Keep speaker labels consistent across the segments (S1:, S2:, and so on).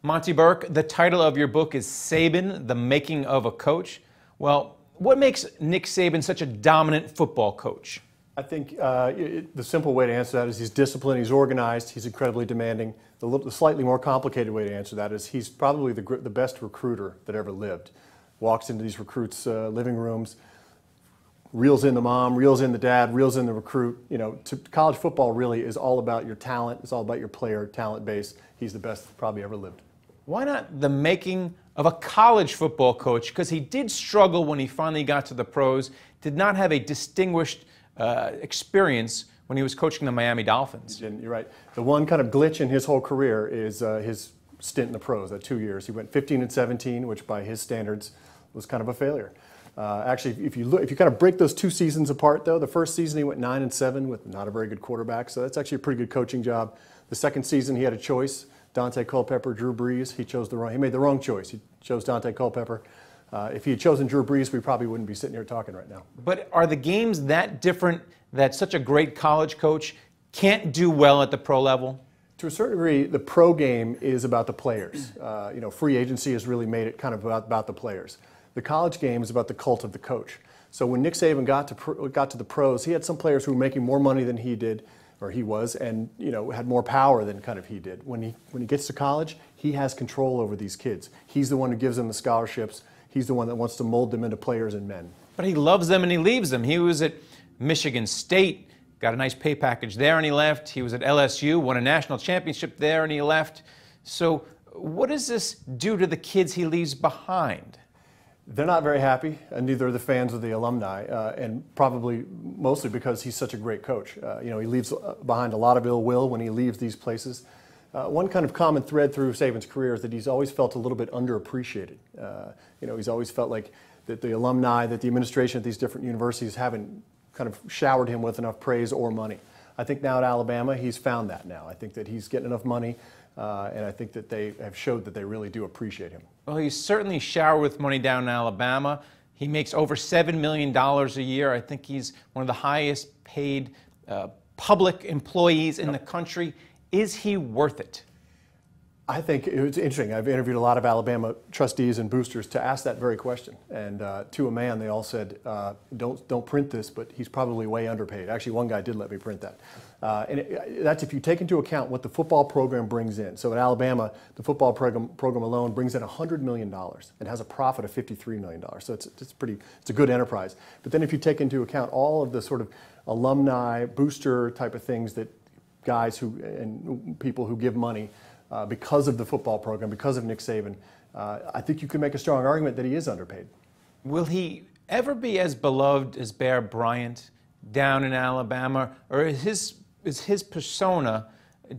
S1: Monte Burke, the title of your book is Saban, The Making of a Coach. Well, what makes Nick Saban such a dominant football coach?
S2: I think the simple way to answer that is he's disciplined, he's organized, he's incredibly demanding. The slightly more complicated way to answer that is he's probably the best recruiter that ever lived. Walks into these recruits' living rooms, reels in the mom, reels in the dad, reels in the recruit. You know, college football really is all about your talent. It's all about your player talent base. He's the best that probably ever lived.
S1: Why not the making of a college football coach? Because he did struggle when he finally got to the pros, did not have a distinguished experience when he was coaching the Miami Dolphins.
S2: You're right. The one kind of glitch in his whole career is his stint in the pros, that 2 years. He went 15-17, which by his standards was kind of a failure. Actually, if you kind of break those 2 seasons apart, though, the first season he went 9-7 with not a very good quarterback, so that's actually a pretty good coaching job. The second season he had a choice: Dante Culpepper, Drew Brees. He made the wrong choice. He chose Dante Culpepper. If he had chosen Drew Brees, we probably wouldn't be sitting here talking right now.
S1: But are the games that different that such a great college coach can't do well at the pro level?
S2: To a certain degree, the pro game is about the players. You know, free agency has really made it kind of about the players. The college game is about the cult of the coach. So when Nick Saban got to the pros, he had some players who were making more money than he did, or he was, and you know, had more power than kind of he did. When he gets to college, he has control over these kids. He's the one who gives them the scholarships. He's the one that wants to mold them into players and men.
S1: But he loves them and he leaves them. He was at Michigan State, got a nice pay package there and he left. He was at LSU, won a national championship there and he left. So what does this do to the kids he leaves behind?
S2: They're not very happy, and neither are the fans or the alumni, and probably mostly because he's such a great coach. You know, he leaves behind a lot of ill will when he leaves these places. One kind of common thread through Saban's career is that he's always felt a little bit underappreciated. You know, he's always felt like that the alumni, that the administration at these different universities haven't kind of showered him with enough praise or money. I think now at Alabama, he's found that now. I think that he's getting enough money, and I think that they have showed that they really do appreciate him.
S1: Well, he's certainly showered with money down in Alabama. He makes over $7 million a year. I think he's one of the highest paid public employees in the country. Is he worth it?
S2: I think it was interesting. I've interviewed a lot of Alabama trustees and boosters to ask that very question. And to a man, they all said, don't print this, but he's probably way underpaid. Actually, one guy did let me print that. That's if you take into account what the football program brings in. So at Alabama, the football program alone brings in $100 million and has a profit of $53 million. So it's a good enterprise. But then if you take into account all of the sort of alumni, booster type of things that guys and people who give money because of the football program, because of Nick Saban, I think you can make a strong argument that he is underpaid.
S1: Will he ever be as beloved as Bear Bryant down in Alabama, or is his persona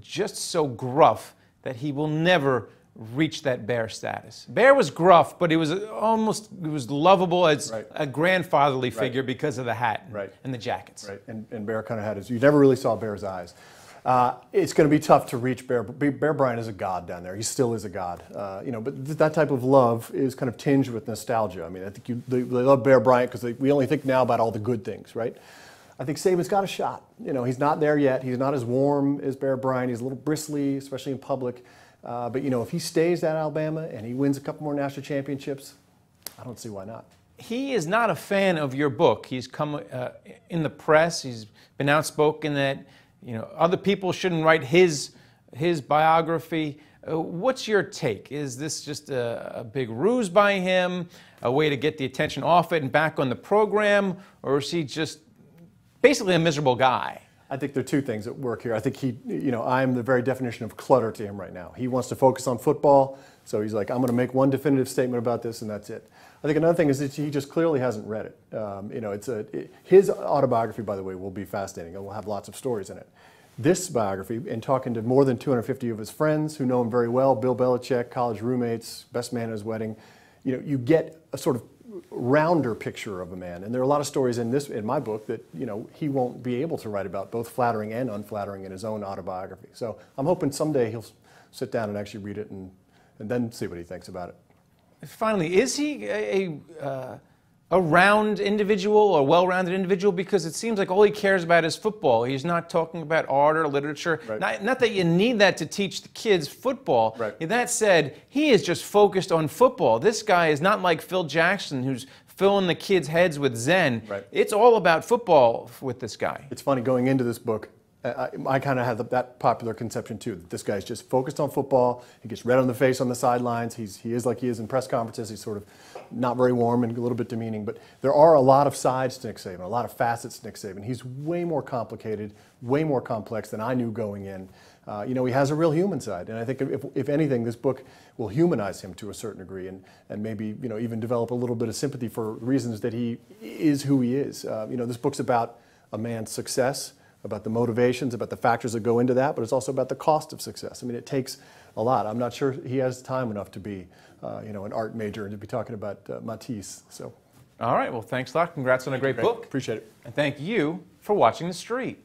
S1: just so gruff that he will never reach that Bear status? Bear was gruff, but he was lovable as a grandfatherly figure because of the hat and the jackets.
S2: Right, and Bear kind of had his, you never really saw Bear's eyes. It's going to be tough to reach Bear. Bear Bryant is a god down there. He still is a god. You know, but that type of love is kind of tinged with nostalgia. I mean, I think they love Bear Bryant because we only think now about all the good things, right? I think Saban's got a shot. You know, he's not there yet. He's not as warm as Bear Bryant. He's a little bristly, especially in public. But, you know, if he stays at Alabama and he wins a couple more national championships, I don't see why not.
S1: He is not a fan of your book. He's come in the press. He's been outspoken that, you know, other people shouldn't write his biography. What's your take? Is this just a big ruse by him, a way to get the attention off it and back on the program, or is he just basically a miserable guy?
S2: I think there are two things at work here. I think I'm the very definition of clutter to him right now. He wants to focus on football, so he's like, I'm going to make one definitive statement about this, and that's it. I think another thing is that he just clearly hasn't read it. You know, his autobiography, by the way, will be fascinating. It will have lots of stories in it. This biography, and talking to more than 250 of his friends who know him very well, Bill Belichick, college roommates, best man at his wedding, you know, you get a sort of rounder picture of a man. And there are a lot of stories in my book that, you know, he won't be able to write about, both flattering and unflattering, in his own autobiography. So I'm hoping someday he'll sit down and actually read it and then see what he thinks about it.
S1: Finally, is he a a round individual or well-rounded individual? Because it seems like all he cares about is football. He's not talking about art or literature.
S2: Right.
S1: Not that you need that to teach the kids football.
S2: Right.
S1: That said, he is just focused on football. This guy is not like Phil Jackson, who's filling the kids' heads with Zen.
S2: Right.
S1: It's all about football with this guy.
S2: It's funny, going into this book, I kind of have that popular conception too, that this guy's just focused on football. He gets red on the face on the sidelines. He is like he is in press conferences. He's sort of not very warm and a little bit demeaning. But there are a lot of sides to Nick Saban, a lot of facets to Nick Saban. He's way more complicated, way more complex than I knew going in. You know, he has a real human side. And I think if anything, this book will humanize him to a certain degree and maybe, you know, even develop a little bit of sympathy for reasons that he is who he is. You know, this book's about a man's success, about the motivations, about the factors that go into that, but it's also about the cost of success. I mean, it takes a lot. I'm not sure he has time enough to be, you know, an art major and to be talking about Matisse. So,
S1: All right, well, thanks a lot. Congrats on a great book.
S2: Appreciate it.
S1: And thank you for watching The Street.